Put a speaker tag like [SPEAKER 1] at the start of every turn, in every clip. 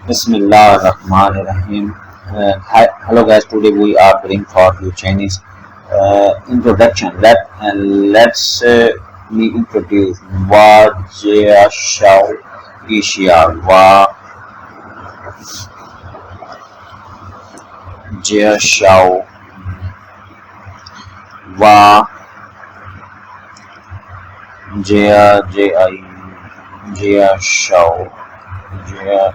[SPEAKER 1] Bismillah Rahman Rahim. Hello guys, today we are bring for you Chinese introduction. Let's me introduce Wa Jia Shao Isha Wa Jia Shao Wa Jia Shao Jia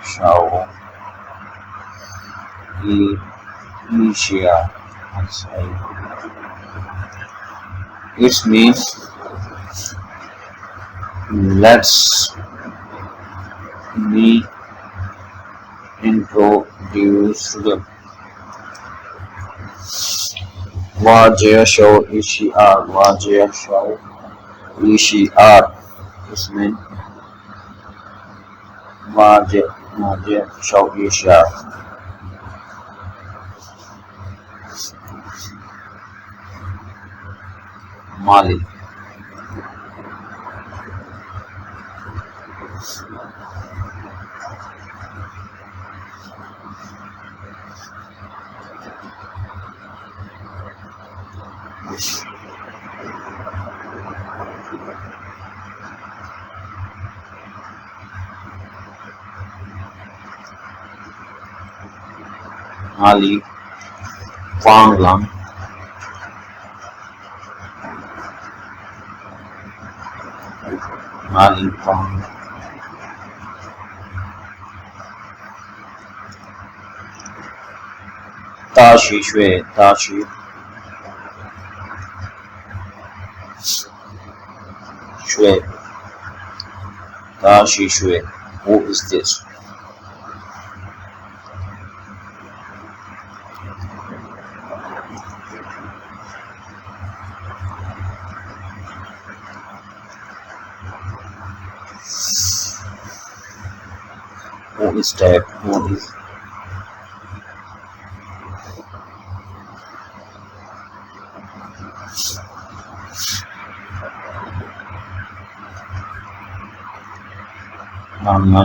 [SPEAKER 1] Shao Isha. It means let's me introduce the Wajia show Ishiar Wajia show Ishiar. This means Wajia show Ishiar. Mali. Mali. Wanglang. Mali Wang. Dashi Shui Dashi Shui Dashi Shui. Who is this? Who is that? Who is Mama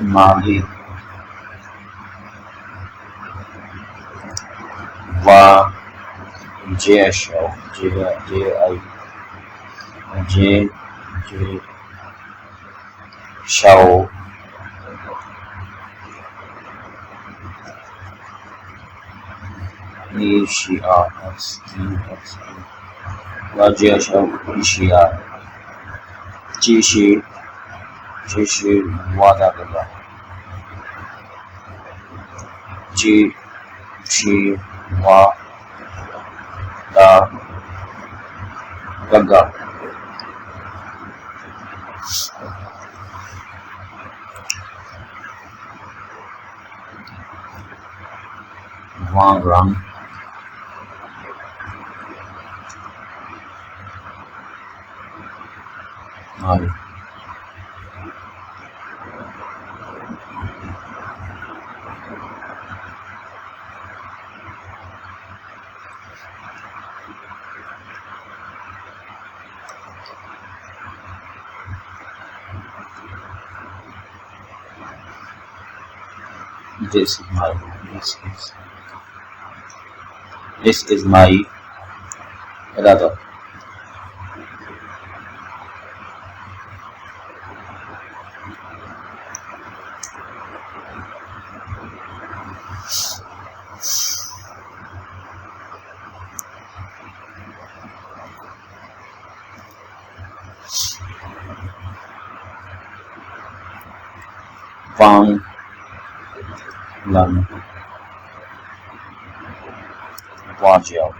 [SPEAKER 1] Mali Wa Jia Shao J Shao Ishiar Wajia Shao Ishiar Jishi Wada Gaga Jishi Wada Gaga Wang Rang Mali. This is my this is my brother. Wang Lan Wajiao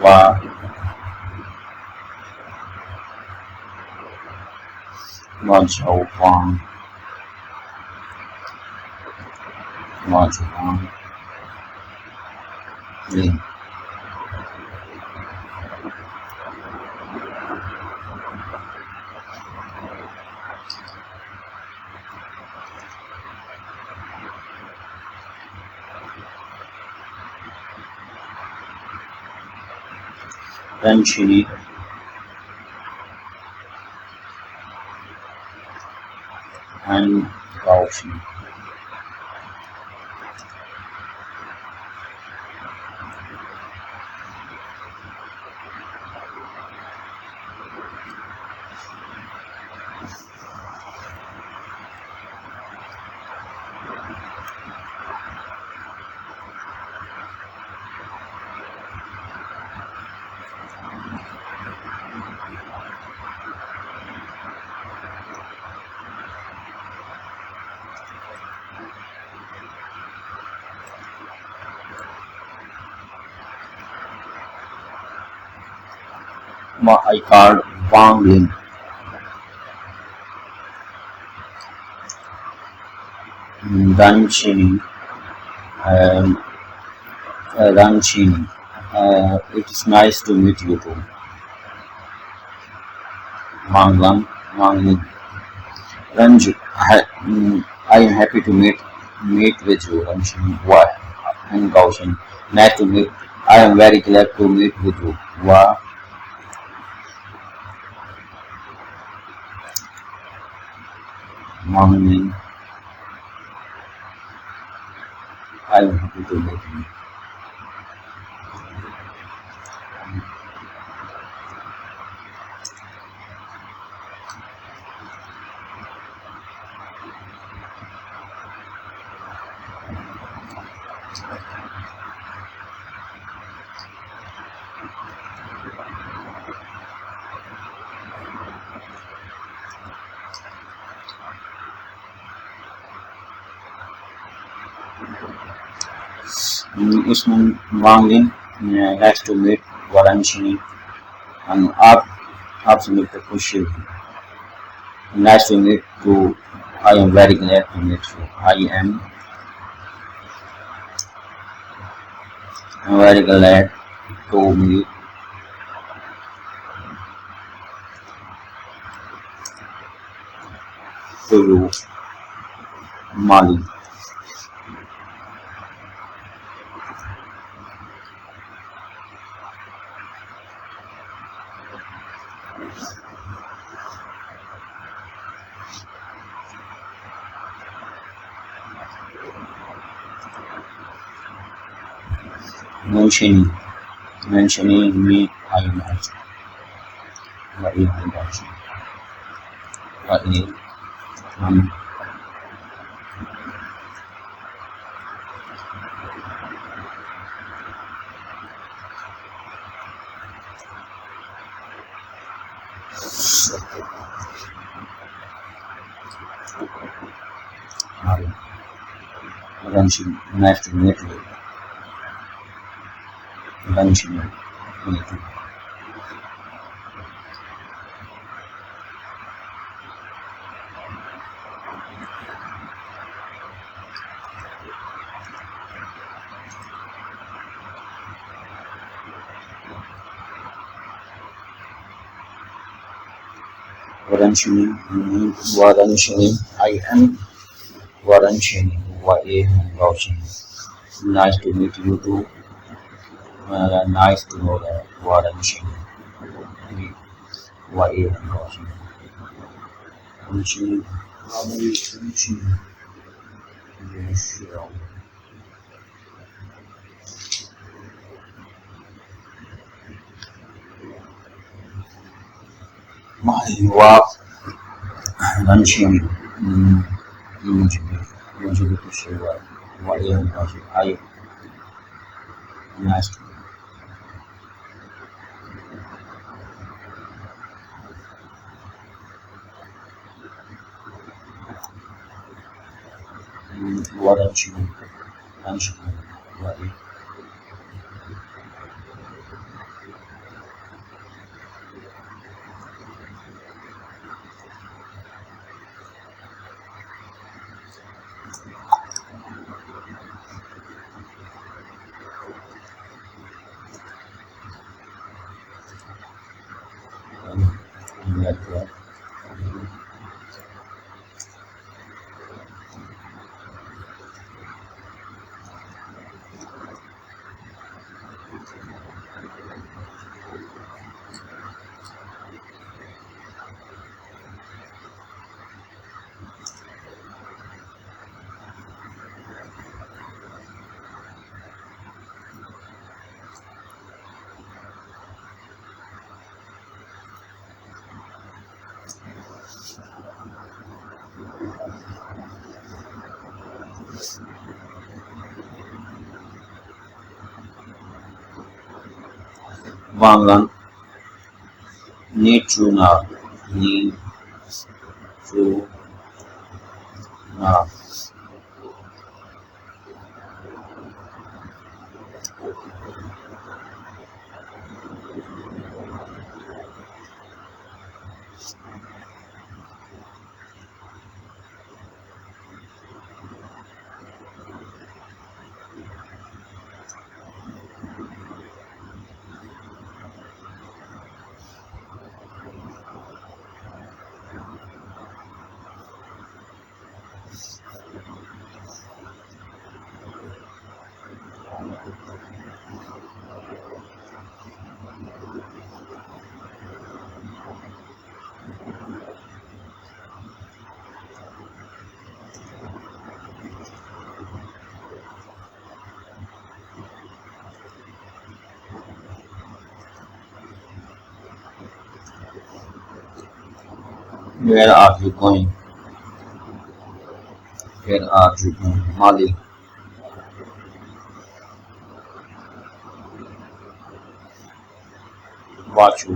[SPEAKER 1] Wa Wajiao Wang Watch Wang Lin. Ren Chini and Gao Xing. I called Wang Lin. Dan Chini. Um, Dan Chini. It is nice to meet you too. Wang Lin. Ranju, I am happy to meet with you, Ranju. Why? And Gaushan. Nice to meet. I am very glad to meet with you. Why? Wang Lin. I am happy to meet you. इसमें Wanglin next to meet Varanchini and आपसे मिलकर खुशी हुई. Nice to meet you. I am very glad to meet you. I am very glad to meet you, Mali. Mentioning me, I am happy. What is the What is um, nice to meet you. Ranchini, meet you. Varanchini, I am Varanchini, Y.A. Varanchini. Nice to meet you too. Nice to know that Varanchini, Y.A. Varanchini. Varanchini, Varanchini, yes, my wife, Varanchini, मुझे भी खुशी हुआ. Y.A. Varanchini, I nice to Varanchini, Varanchini, Y.A. like that. Wangan Nitruna Nitruna Where are you going? Where are you going? Mali Wachu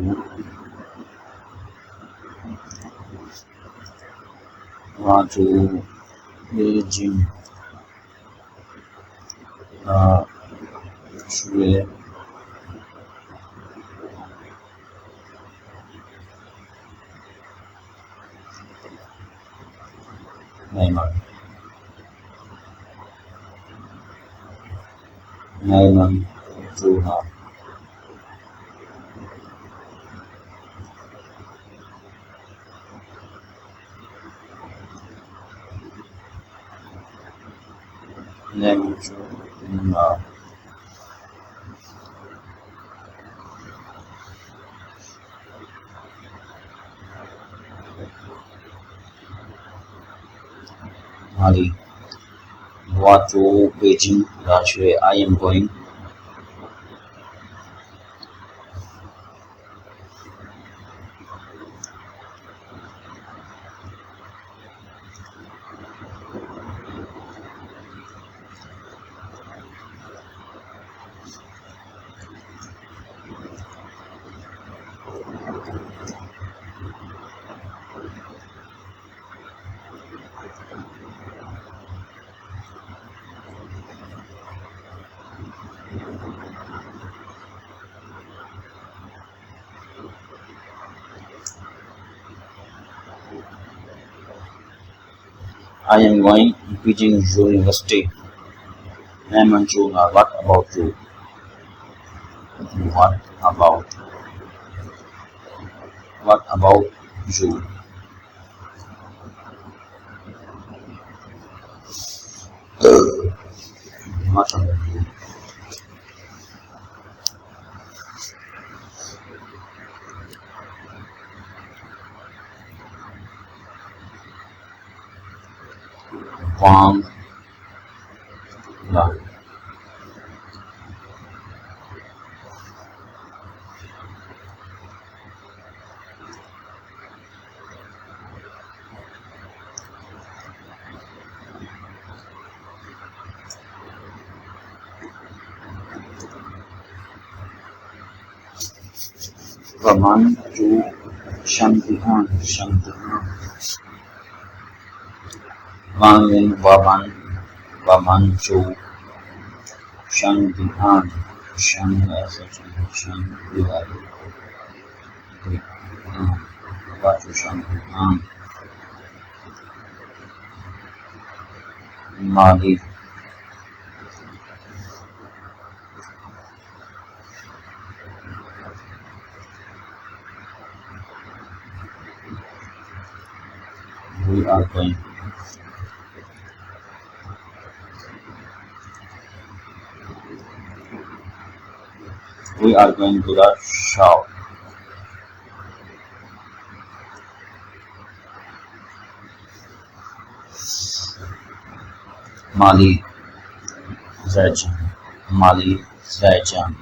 [SPEAKER 1] Wachu Beijing Shui Neymar Neymar Juna Neymar Juna Mali Wachu Beijing Shui I am going I am going Beijing University Neymar Juna what about you? What about what about you? What about you? Wang La Vaman Chu Shantihan Wang Yin Vaman Chu Shantihan Shang as a Shang divided Vachu Shantihan Mali We are going. We are going to the shop. Mali Zaijan. Mali Zaijan.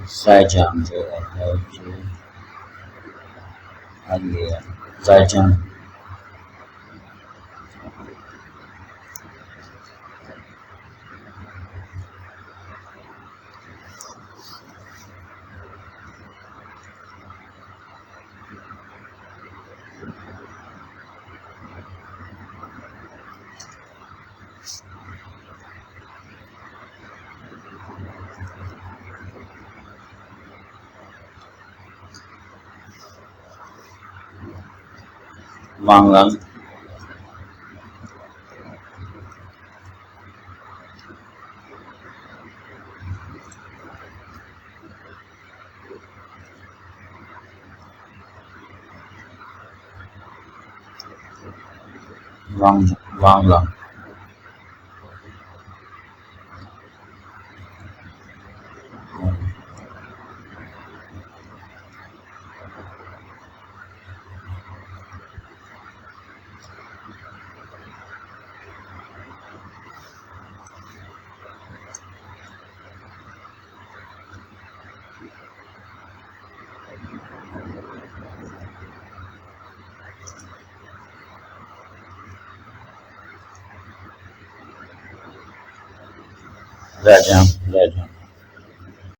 [SPEAKER 1] Zaijan. Zaijan. Wanglang. Wanglang. Zaijan.